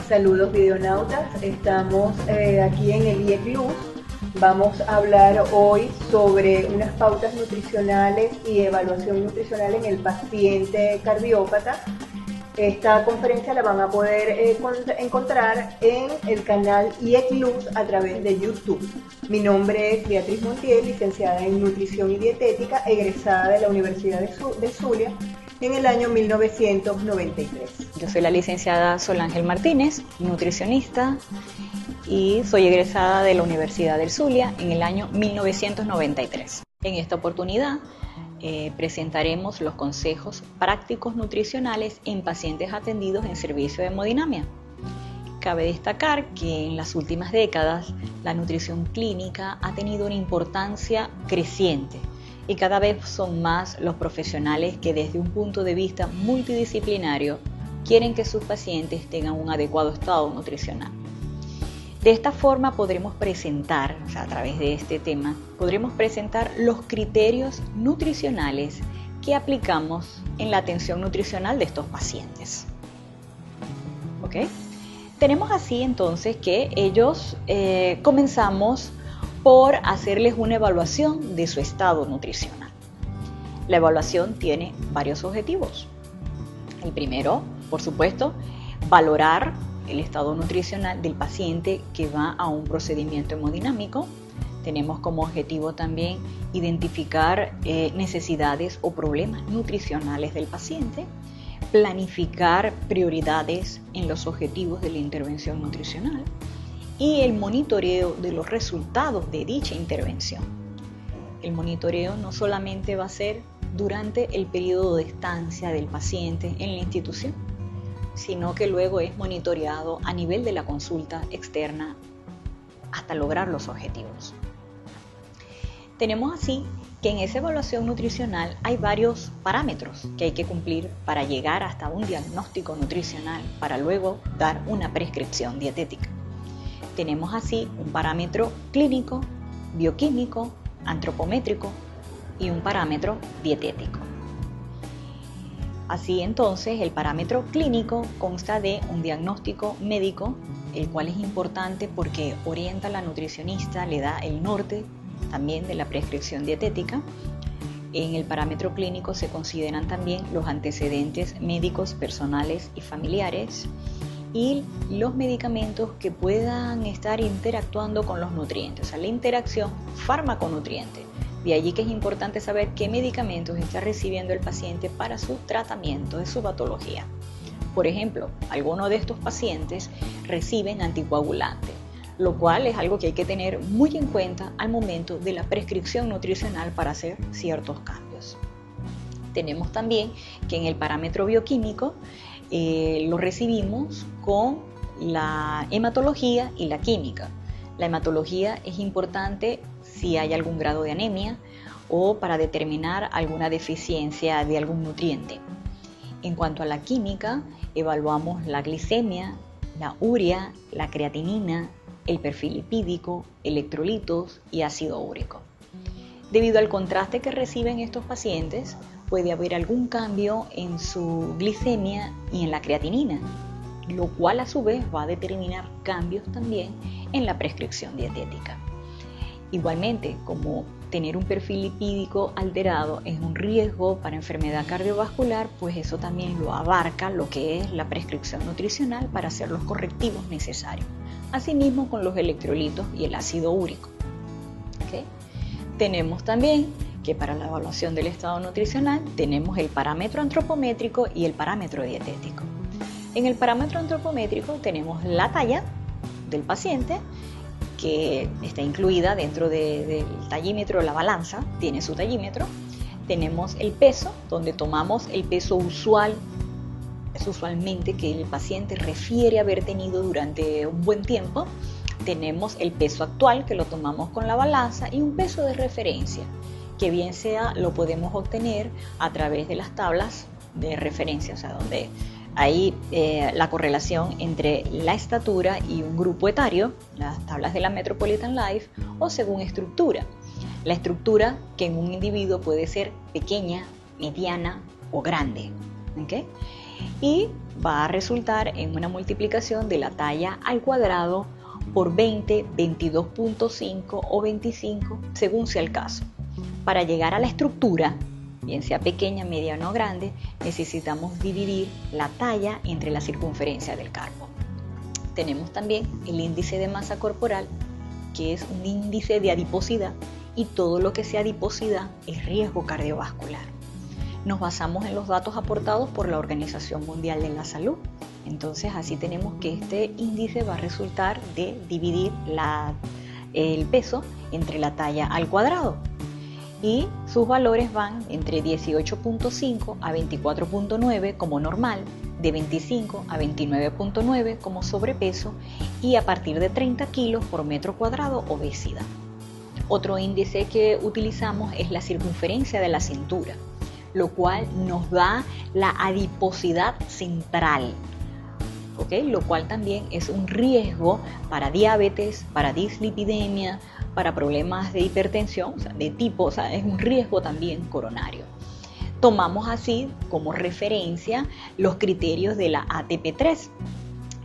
Saludos videonautas, estamos aquí en el IECLUS. Vamos a hablar hoy sobre unas pautas nutricionales y evaluación nutricional en el paciente cardiópata. Esta conferencia la van a poder encontrar en el canal IECLUS a través de YouTube. Mi nombre es Beatriz Montiel, licenciada en Nutrición y Dietética, egresada de la Universidad del Zulia en el año 1993. Yo soy la licenciada Solángel Martínez, nutricionista, y soy egresada de la Universidad del Zulia en el año 1993. En esta oportunidad presentaremos los consejos prácticos nutricionales en pacientes atendidos en servicio de hemodinamia. Cabe destacar que en las últimas décadas la nutrición clínica ha tenido una importancia creciente y cada vez son más los profesionales que desde un punto de vista multidisciplinario quieren que sus pacientes tengan un adecuado estado nutricional. De esta forma podremos presentar, a través de este tema, podremos presentar los criterios nutricionales que aplicamos en la atención nutricional de estos pacientes. ¿Ok? Tenemos así entonces que ellos comenzamos por hacerles una evaluación de su estado nutricional. La evaluación tiene varios objetivos. El primero, por supuesto, valorar el estado nutricional del paciente que va a un procedimiento hemodinámico. Tenemos como objetivo también identificar necesidades o problemas nutricionales del paciente, planificar prioridades en los objetivos de la intervención nutricional y el monitoreo de los resultados de dicha intervención. El monitoreo no solamente va a ser durante el periodo de estancia del paciente en la institución, sino que luego es monitoreado a nivel de la consulta externa hasta lograr los objetivos. Tenemos así que en esa evaluación nutricional hay varios parámetros que hay que cumplir para llegar hasta un diagnóstico nutricional para luego dar una prescripción dietética. Tenemos así un parámetro clínico, bioquímico, antropométrico y un parámetro dietético. Así entonces, el parámetro clínico consta de un diagnóstico médico, el cual es importante porque orienta a la nutricionista, le da el norte también de la prescripción dietética. En el parámetro clínico se consideran también los antecedentes médicos personales y familiares y los medicamentos que puedan estar interactuando con los nutrientes, o sea, la interacción fármaco-nutriente. De allí que es importante saber qué medicamentos está recibiendo el paciente para su tratamiento de su patología. Por ejemplo, algunos de estos pacientes reciben anticoagulantes, lo cual es algo que hay que tener muy en cuenta al momento de la prescripción nutricional para hacer ciertos cambios. Tenemos también que en el parámetro bioquímico lo recibimos con la hematología y la química. La hematología es importante si hay algún grado de anemia o para determinar alguna deficiencia de algún nutriente. En cuanto a la química, evaluamos la glicemia, la urea, la creatinina, el perfil lipídico, electrolitos y ácido úrico. Debido al contraste que reciben estos pacientes, puede haber algún cambio en su glicemia y en la creatinina, lo cual a su vez va a determinar cambios también en la prescripción dietética. Igualmente, como tener un perfil lipídico alterado es un riesgo para enfermedad cardiovascular, pues eso también lo abarca lo que es la prescripción nutricional para hacer los correctivos necesarios. Asimismo con los electrolitos y el ácido úrico. ¿Okay? Tenemos también que para la evaluación del estado nutricional tenemos el parámetro antropométrico y el parámetro dietético. En el parámetro antropométrico tenemos la talla del paciente, que está incluida dentro del tallímetro, la balanza tiene su tallímetro. Tenemos el peso, donde tomamos el peso usual, es usualmente que el paciente refiere haber tenido durante un buen tiempo. Tenemos el peso actual, que lo tomamos con la balanza, y un peso de referencia, que bien sea lo podemos obtener a través de las tablas de referencia, o sea, donde Hay la correlación entre la estatura y un grupo etario, las tablas de la Metropolitan Life, o según estructura. La estructura que en un individuo puede ser pequeña, mediana o grande. ¿Okay? Y va a resultar en una multiplicación de la talla al cuadrado por 20, 22.5 o 25, según sea el caso. Para llegar a la estructura, bien sea pequeña, mediana o grande, necesitamos dividir la talla entre la circunferencia del carpo. Tenemos también el índice de masa corporal, que es un índice de adiposidad, y todo lo que sea adiposidad es riesgo cardiovascular. Nos basamos en los datos aportados por la Organización Mundial de la Salud. Entonces así tenemos que este índice va a resultar de dividir el peso entre la talla al cuadrado. Y sus valores van entre 18.5 a 24.9 como normal, de 25 a 29.9 como sobrepeso y a partir de 30 kilos por metro cuadrado obesidad. Otro índice que utilizamos es la circunferencia de la cintura, lo cual nos da la adiposidad central, ¿okay? Lo cual también es un riesgo para diabetes, para dislipidemia, para problemas de hipertensión, o sea, de tipo, o sea, es un riesgo también coronario. Tomamos así como referencia los criterios de la ATP3,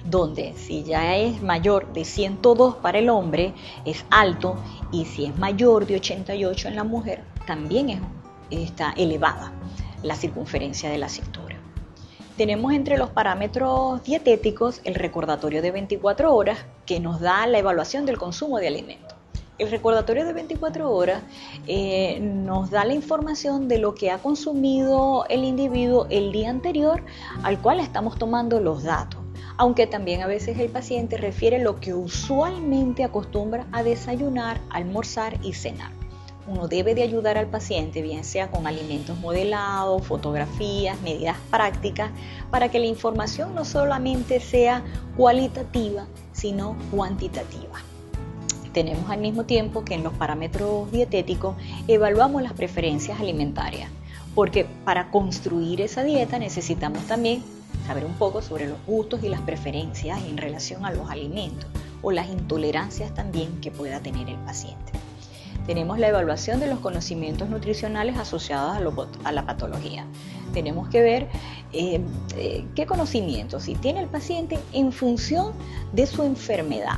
donde si ya es mayor de 102 para el hombre es alto, y si es mayor de 88 en la mujer también está elevada la circunferencia de la cintura. Tenemos entre los parámetros dietéticos el recordatorio de 24 horas, que nos da la evaluación del consumo de alimentos. El recordatorio de 24 horas nos da la información de lo que ha consumido el individuo el día anterior al cual estamos tomando los datos, aunque también a veces el paciente refiere lo que usualmente acostumbra a desayunar, almorzar y cenar. Uno debe de ayudar al paciente, bien sea con alimentos modelados, fotografías, medidas prácticas, para que la información no solamente sea cualitativa, sino cuantitativa. Tenemos al mismo tiempo que en los parámetros dietéticos evaluamos las preferencias alimentarias, porque para construir esa dieta necesitamos también saber un poco sobre los gustos y las preferencias en relación a los alimentos o las intolerancias también que pueda tener el paciente. Tenemos la evaluación de los conocimientos nutricionales asociados a la patología. Tenemos que ver qué conocimientos si tiene el paciente en función de su enfermedad,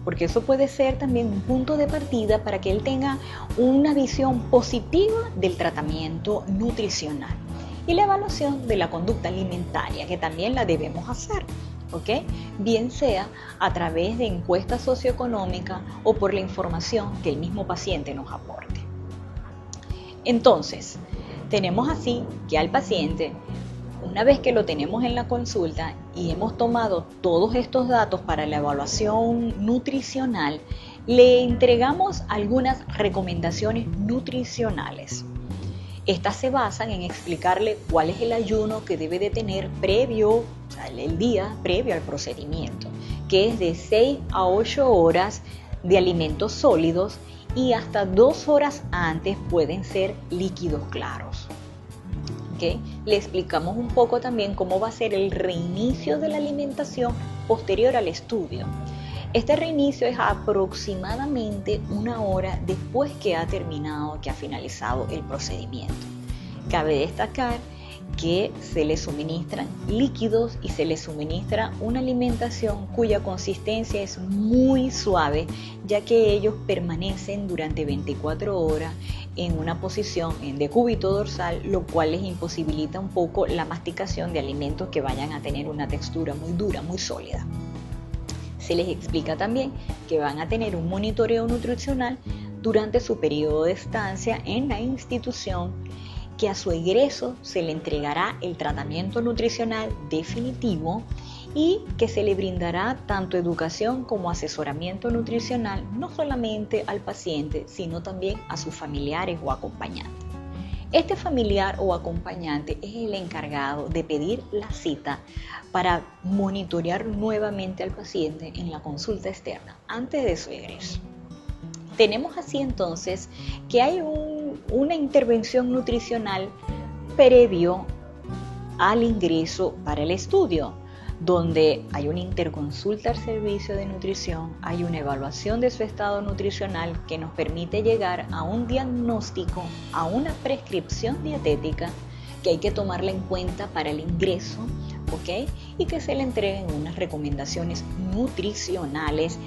porque eso puede ser también un punto de partida para que él tenga una visión positiva del tratamiento nutricional. Y la evaluación de la conducta alimentaria, que también la debemos hacer, ¿ok? Bien sea a través de encuestas socioeconómicas o por la información que el mismo paciente nos aporte. Entonces, tenemos así que al paciente, una vez que lo tenemos en la consulta y hemos tomado todos estos datos para la evaluación nutricional, le entregamos algunas recomendaciones nutricionales. Estas se basan en explicarle cuál es el ayuno que debe de tener el día previo al procedimiento, que es de 6 a 8 horas de alimentos sólidos y hasta 2 horas antes pueden ser líquidos claros. ¿Okay? Le explicamos un poco también cómo va a ser el reinicio de la alimentación posterior al estudio. Este reinicio es aproximadamente 1 hora después que ha finalizado el procedimiento. Cabe destacar que se le suministran líquidos y se le suministra una alimentación cuya consistencia es muy suave, ya que ellos permanecen durante 24 horas en una posición en decúbito dorsal, lo cual les imposibilita un poco la masticación de alimentos que vayan a tener una textura muy dura, muy sólida. Se les explica también que van a tener un monitoreo nutricional durante su periodo de estancia en la institución, que a su egreso se le entregará el tratamiento nutricional definitivo y que se le brindará tanto educación como asesoramiento nutricional, no solamente al paciente, sino también a sus familiares o acompañantes. Este familiar o acompañante es el encargado de pedir la cita para monitorear nuevamente al paciente en la consulta externa antes de su egreso. Tenemos así entonces que hay una intervención nutricional previo al ingreso para el estudio, donde hay una interconsulta al servicio de nutrición, hay una evaluación de su estado nutricional que nos permite llegar a un diagnóstico, a una prescripción dietética que hay que tomarla en cuenta para el ingreso, ¿ok? Y que se le entreguen unas recomendaciones nutricionales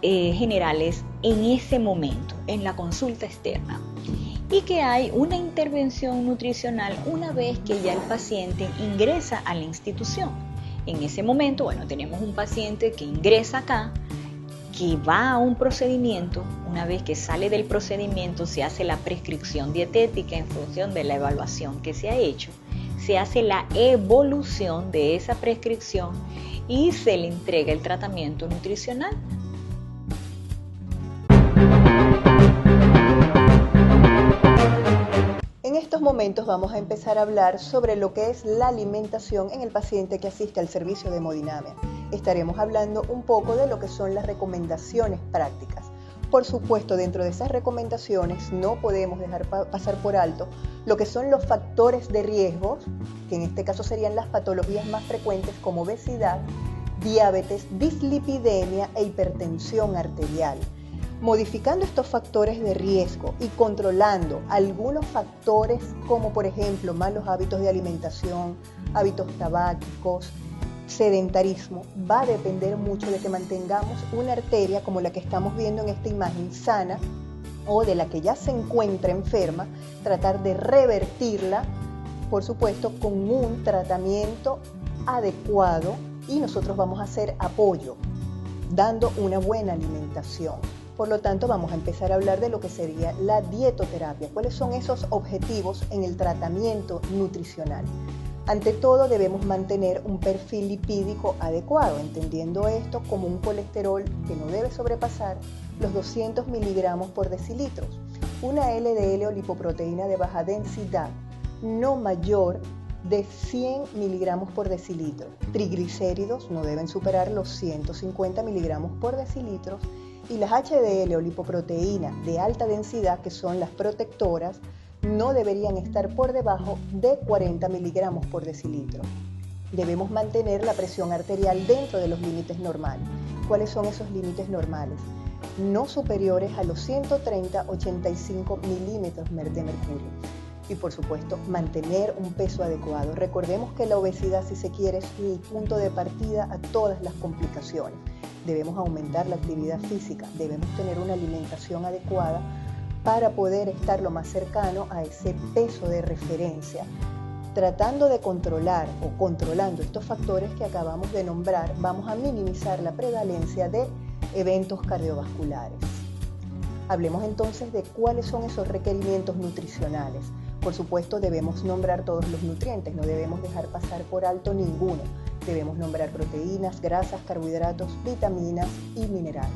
generales en ese momento, en la consulta externa. Y que hay una intervención nutricional una vez que ya el paciente ingresa a la institución. En ese momento, bueno, tenemos un paciente que ingresa acá, que va a un procedimiento. Una vez que sale del procedimiento, se hace la prescripción dietética en función de la evaluación que se ha hecho. Se hace la evolución de esa prescripción y se le entrega el tratamiento nutricional. En estos momentos vamos a empezar a hablar sobre lo que es la alimentación en el paciente que asiste al servicio de hemodinamia. Estaremos hablando un poco de lo que son las recomendaciones prácticas. Por supuesto, dentro de esas recomendaciones no podemos dejar pasar por alto lo que son los factores de riesgo, que en este caso serían las patologías más frecuentes como obesidad, diabetes, dislipidemia e hipertensión arterial. Modificando estos factores de riesgo y controlando algunos factores como por ejemplo malos hábitos de alimentación, hábitos tabáquicos, sedentarismo, va a depender mucho de que mantengamos una arteria como la que estamos viendo en esta imagen sana o de la que ya se encuentra enferma, tratar de revertirla, por supuesto, con un tratamiento adecuado y nosotros vamos a hacer apoyo, dando una buena alimentación. Por lo tanto, vamos a empezar a hablar de lo que sería la dietoterapia. ¿Cuáles son esos objetivos en el tratamiento nutricional? Ante todo, debemos mantener un perfil lipídico adecuado, entendiendo esto como un colesterol que no debe sobrepasar los 200 miligramos por decilitro, una LDL o lipoproteína de baja densidad no mayor de 100 miligramos por decilitro. Triglicéridos no deben superar los 150 miligramos por decilitro y las HDL o lipoproteínas de alta densidad, que son las protectoras, no deberían estar por debajo de 40 miligramos por decilitro. Debemos mantener la presión arterial dentro de los límites normales. ¿Cuáles son esos límites normales? No superiores a los 130-85 milímetros de mercurio. Y por supuesto, mantener un peso adecuado. Recordemos que la obesidad, si se quiere, es el punto de partida a todas las complicaciones. Debemos aumentar la actividad física, debemos tener una alimentación adecuada para poder estar lo más cercano a ese peso de referencia. Tratando de controlar o controlando estos factores que acabamos de nombrar, vamos a minimizar la prevalencia de eventos cardiovasculares. Hablemos entonces de cuáles son esos requerimientos nutricionales. Por supuesto, debemos nombrar todos los nutrientes, no debemos dejar pasar por alto ninguno. Debemos nombrar proteínas, grasas, carbohidratos, vitaminas y minerales.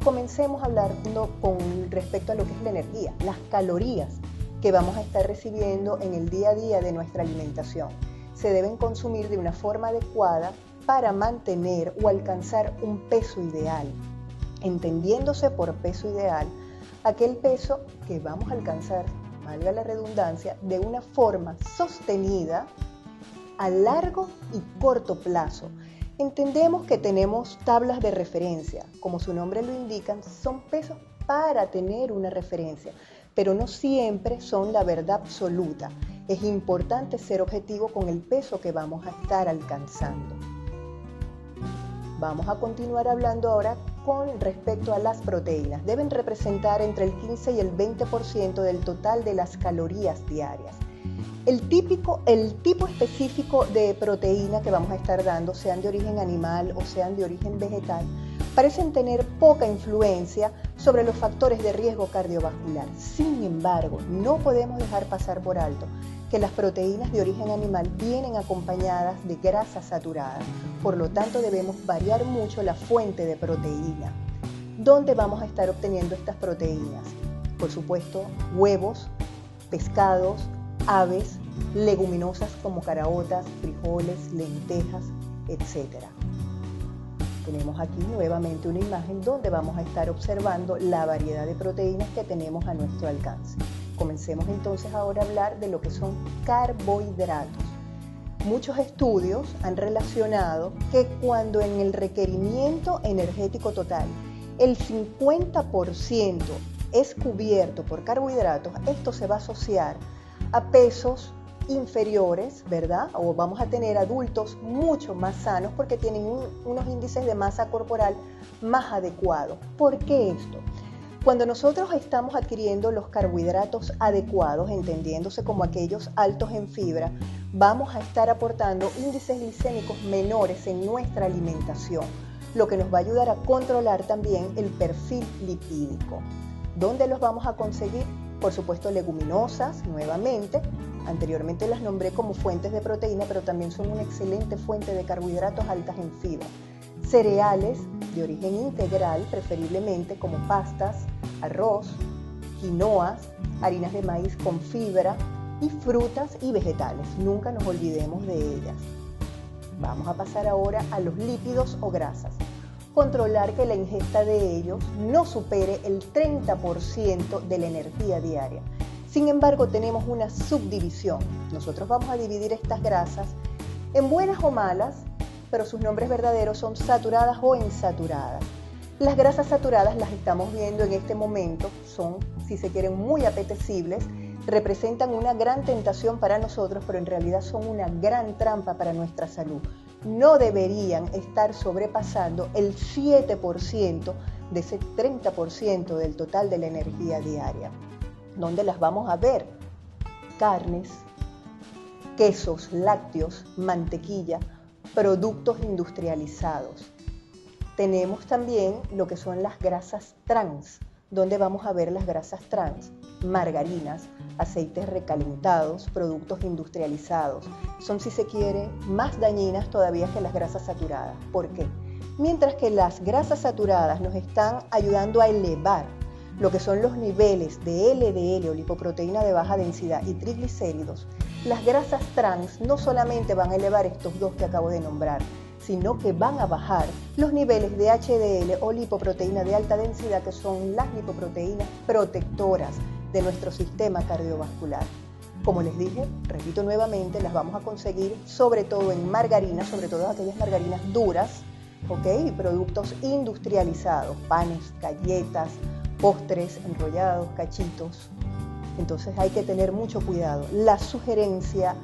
Comencemos hablando con respecto a lo que es la energía, las calorías que vamos a estar recibiendo en el día a día de nuestra alimentación. Se deben consumir de una forma adecuada para mantener o alcanzar un peso ideal, entendiéndose por peso ideal aquel peso que vamos a alcanzar, valga la redundancia, de una forma sostenida a largo y corto plazo. Entendemos que tenemos tablas de referencia, como su nombre lo indica, son pesos para tener una referencia, pero no siempre son la verdad absoluta. Es importante ser objetivo con el peso que vamos a estar alcanzando. Vamos a continuar hablando ahora con respecto a las proteínas. Deben representar entre el 15 y el 20% del total de las calorías diarias. El tipo específico de proteína que vamos a estar dando, sean de origen animal o sean de origen vegetal, parecen tener poca influencia sobre los factores de riesgo cardiovascular. Sin embargo, no podemos dejar pasar por alto que las proteínas de origen animal vienen acompañadas de grasa saturada. Por lo tanto, debemos variar mucho la fuente de proteína. ¿Dónde vamos a estar obteniendo estas proteínas? Por supuesto, huevos, pescados, aves, leguminosas como caraotas, frijoles, lentejas, etc. Tenemos aquí nuevamente una imagen donde vamos a estar observando la variedad de proteínas que tenemos a nuestro alcance. Comencemos entonces ahora a hablar de lo que son carbohidratos. Muchos estudios han relacionado que cuando en el requerimiento energético total el 50% es cubierto por carbohidratos, esto se va a asociar a pesos inferiores, ¿verdad? O vamos a tener adultos mucho más sanos porque tienen unos índices de masa corporal más adecuados. ¿Por qué esto? Cuando nosotros estamos adquiriendo los carbohidratos adecuados, entendiéndose como aquellos altos en fibra, vamos a estar aportando índices glicémicos menores en nuestra alimentación, lo que nos va a ayudar a controlar también el perfil lipídico. ¿Dónde los vamos a conseguir? Por supuesto, leguminosas, nuevamente. Anteriormente las nombré como fuentes de proteína, pero también son una excelente fuente de carbohidratos altas en fibra. Cereales de origen integral, preferiblemente como pastas, arroz, quinoas, harinas de maíz con fibra y frutas y vegetales. Nunca nos olvidemos de ellas. Vamos a pasar ahora a los lípidos o grasas. Controlar que la ingesta de ellos no supere el 30% de la energía diaria. Sin embargo, tenemos una subdivisión. Nosotros vamos a dividir estas grasas en buenas o malas, pero sus nombres verdaderos son saturadas o insaturadas. Las grasas saturadas las estamos viendo en este momento, son, si se quieren, muy apetecibles, representan una gran tentación para nosotros, pero en realidad son una gran trampa para nuestra salud. No deberían estar sobrepasando el 7% de ese 30% del total de la energía diaria. ¿Dónde las vamos a ver? Carnes, quesos, lácteos, mantequilla, productos industrializados. Tenemos también lo que son las grasas trans. ¿Dónde vamos a ver las grasas trans? Margarinas, aceites recalentados, productos industrializados. Son, si se quiere, más dañinas todavía que las grasas saturadas. ¿Por qué? Mientras que las grasas saturadas nos están ayudando a elevar lo que son los niveles de LDL o lipoproteína de baja densidad y triglicéridos, las grasas trans no solamente van a elevar estos dos que acabo de nombrar, sino que van a bajar los niveles de HDL o lipoproteína de alta densidad, que son las lipoproteínas protectoras de nuestro sistema cardiovascular. Como les dije, repito nuevamente, las vamos a conseguir sobre todo en margarinas, sobre todo aquellas margarinas duras, ¿ok? Y productos industrializados, panes, galletas, postres, enrollados, cachitos. Entonces hay que tener mucho cuidado. La sugerencia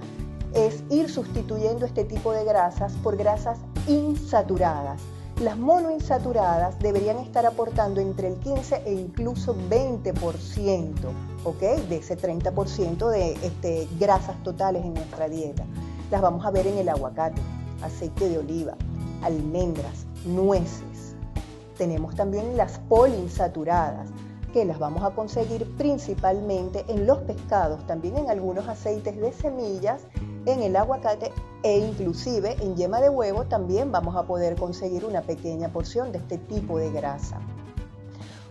es ir sustituyendo este tipo de grasas por grasas insaturadas. Las monoinsaturadas deberían estar aportando entre el 15 e incluso 20%, ¿ok? De ese 30% de grasas totales en nuestra dieta. Las vamos a ver en el aguacate, aceite de oliva, almendras, nueces. Tenemos también las poliinsaturadas, que las vamos a conseguir principalmente en los pescados, también en algunos aceites de semillas, en el aguacate e inclusive en yema de huevo también vamos a poder conseguir una pequeña porción de este tipo de grasa.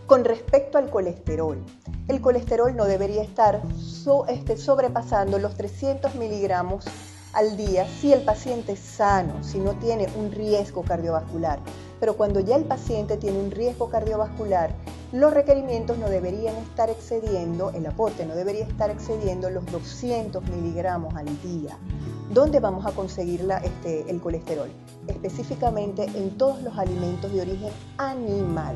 Con respecto al colesterol, el colesterol no debería estar sobrepasando los 300 miligramos al día si el paciente es sano, si no tiene un riesgo cardiovascular. Pero cuando ya el paciente tiene un riesgo cardiovascular, los requerimientos no deberían estar excediendo, el aporte no debería estar excediendo los 200 miligramos al día. ¿Dónde vamos a conseguir el colesterol? Específicamente en todos los alimentos de origen animal.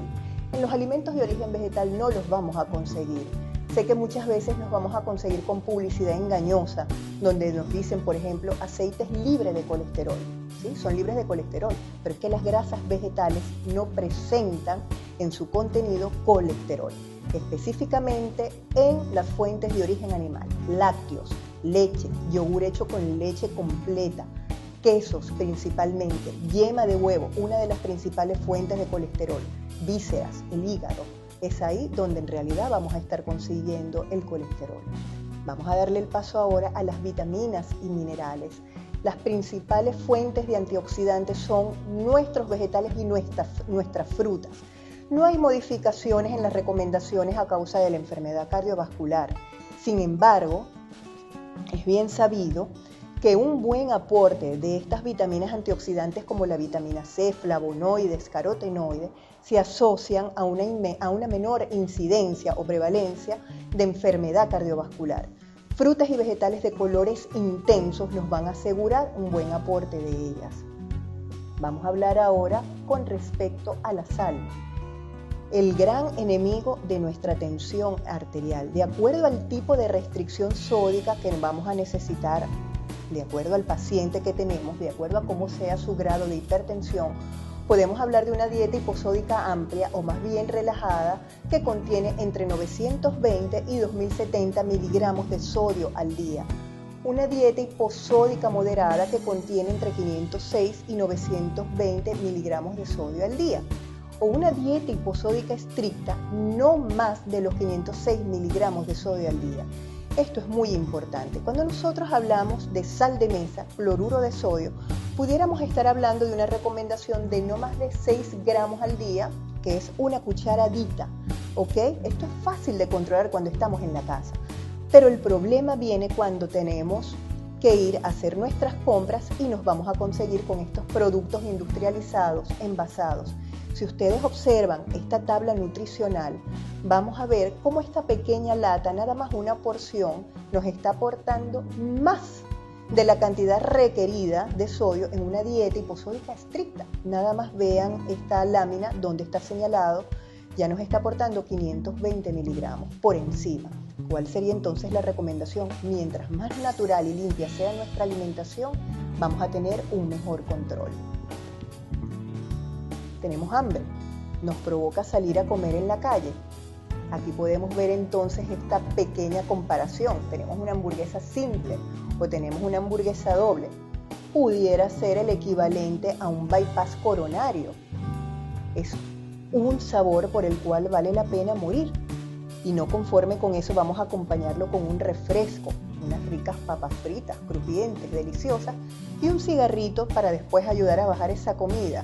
En los alimentos de origen vegetal no los vamos a conseguir. Sé que muchas veces nos vamos a conseguir con publicidad engañosa, donde nos dicen, por ejemplo, aceites libres de colesterol. ¿Sí? Son libres de colesterol, pero es que las grasas vegetales no presentan en su contenido colesterol, específicamente en las fuentes de origen animal, lácteos, leche, yogur hecho con leche completa, quesos principalmente, yema de huevo, una de las principales fuentes de colesterol, vísceras, el hígado. Es ahí donde en realidad vamos a estar consiguiendo el colesterol. Vamos a darle el paso ahora a las vitaminas y minerales. Las principales fuentes de antioxidantes son nuestros vegetales y nuestras frutas. No hay modificaciones en las recomendaciones a causa de la enfermedad cardiovascular. Sin embargo, es bien sabido que un buen aporte de estas vitaminas antioxidantes como la vitamina C, flavonoides, carotenoides, se asocian a una menor incidencia o prevalencia de enfermedad cardiovascular. frutas y vegetales de colores intensos nos van a asegurar un buen aporte de ellas. Vamos a hablar ahora con respecto a la sal, el gran enemigo de nuestra tensión arterial. De acuerdo al tipo de restricción sódica que vamos a necesitar, de acuerdo al paciente que tenemos, de acuerdo a cómo sea su grado de hipertensión, podemos hablar de una dieta hiposódica amplia o más bien relajada que contiene entre 920 y 2070 miligramos de sodio al día. Una dieta hiposódica moderada que contiene entre 506 y 920 miligramos de sodio al día. O una dieta hiposódica estricta, no más de los 506 miligramos de sodio al día. Esto es muy importante. Cuando nosotros hablamos de sal de mesa, cloruro de sodio, pudiéramos estar hablando de una recomendación de no más de 6 gramos al día, que es una cucharadita, ¿ok? Esto es fácil de controlar cuando estamos en la casa. Pero el problema viene cuando tenemos que ir a hacer nuestras compras y nos vamos a conseguir con estos productos industrializados, envasados. Si ustedes observan esta tabla nutricional, vamos a ver cómo esta pequeña lata, nada más una porción, nos está aportando más de la cantidad requerida de sodio en una dieta hiposódica estricta. Nada más vean esta lámina donde está señalado, ya nos está aportando 520 miligramos por encima. ¿Cuál sería entonces la recomendación? Mientras más natural y limpia sea nuestra alimentación, vamos a tener un mejor control. Tenemos hambre, nos provoca salir a comer en la calle. Aquí podemos ver entonces esta pequeña comparación. Tenemos una hamburguesa simple o tenemos una hamburguesa doble. Pudiera ser el equivalente a un bypass coronario. Es un sabor por el cual vale la pena morir. Y no conforme con eso, vamos a acompañarlo con un refresco, unas ricas papas fritas, crujientes, deliciosas, y un cigarrito para después ayudar a bajar esa comida.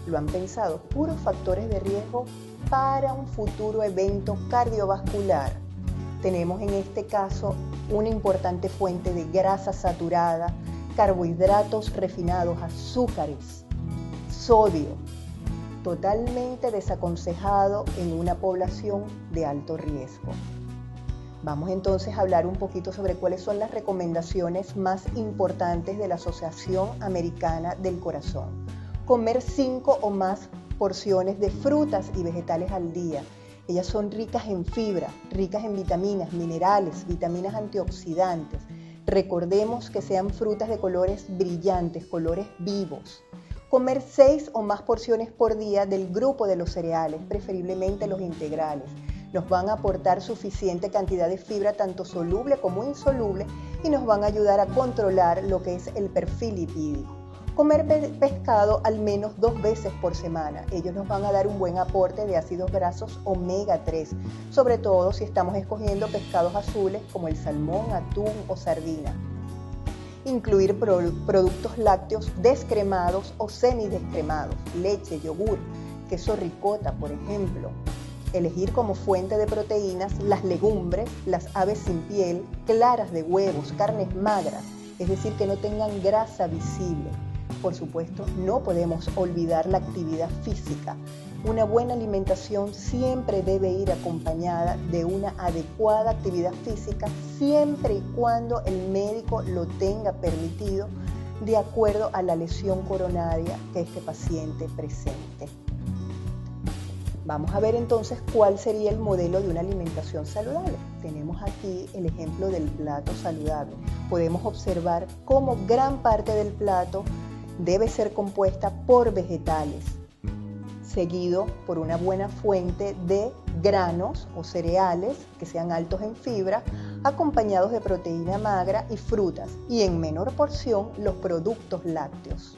¿Lo han pensado? Puros factores de riesgo para un futuro evento cardiovascular. Tenemos en este caso una importante fuente de grasa saturada, carbohidratos refinados, azúcares, sodio, totalmente desaconsejado en una población de alto riesgo. Vamos entonces a hablar un poquito sobre cuáles son las recomendaciones más importantes de la Asociación Americana del Corazón. Comer 5 o más porciones de frutas y vegetales al día. Ellas son ricas en fibra, ricas en vitaminas, minerales, vitaminas antioxidantes. Recordemos que sean frutas de colores brillantes, colores vivos. Comer 6 o más porciones por día del grupo de los cereales, preferiblemente los integrales. Nos van a aportar suficiente cantidad de fibra, tanto soluble como insoluble, y nos van a ayudar a controlar lo que es el perfil lipídico. Comer pescado al menos 2 veces por semana. Ellos nos van a dar un buen aporte de ácidos grasos omega 3, sobre todo si estamos escogiendo pescados azules como el salmón, atún o sardina. Incluir productos lácteos descremados o semidescremados, leche, yogur, queso ricota, por ejemplo. Elegir como fuente de proteínas las legumbres, las aves sin piel, claras de huevos, carnes magras, es decir, que no tengan grasa visible. Por supuesto, no podemos olvidar la actividad física. Una buena alimentación siempre debe ir acompañada de una adecuada actividad física, siempre y cuando el médico lo tenga permitido, de acuerdo a la lesión coronaria que este paciente presente. Vamos a ver entonces cuál sería el modelo de una alimentación saludable. Tenemos aquí el ejemplo del plato saludable. Podemos observar cómo gran parte del plato debe ser compuesta por vegetales, seguido por una buena fuente de granos o cereales que sean altos en fibra, acompañados de proteína magra y frutas, y en menor porción los productos lácteos.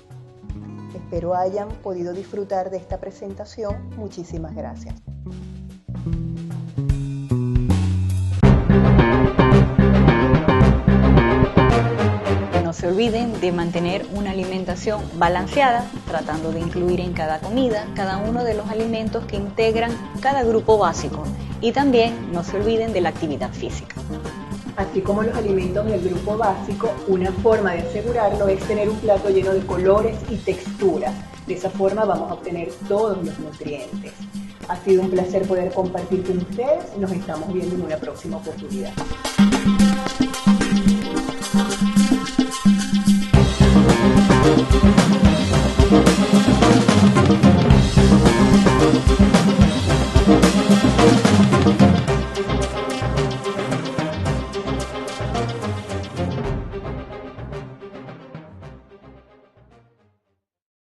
Espero hayan podido disfrutar de esta presentación. Muchísimas gracias. No se olviden de mantener una alimentación balanceada, tratando de incluir en cada comida cada uno de los alimentos que integran cada grupo básico. Y también no se olviden de la actividad física. Así como los alimentos del grupo básico, una forma de asegurarlo es tener un plato lleno de colores y texturas. De esa forma vamos a obtener todos los nutrientes. Ha sido un placer poder compartir con ustedes. Nos estamos viendo en una próxima oportunidad.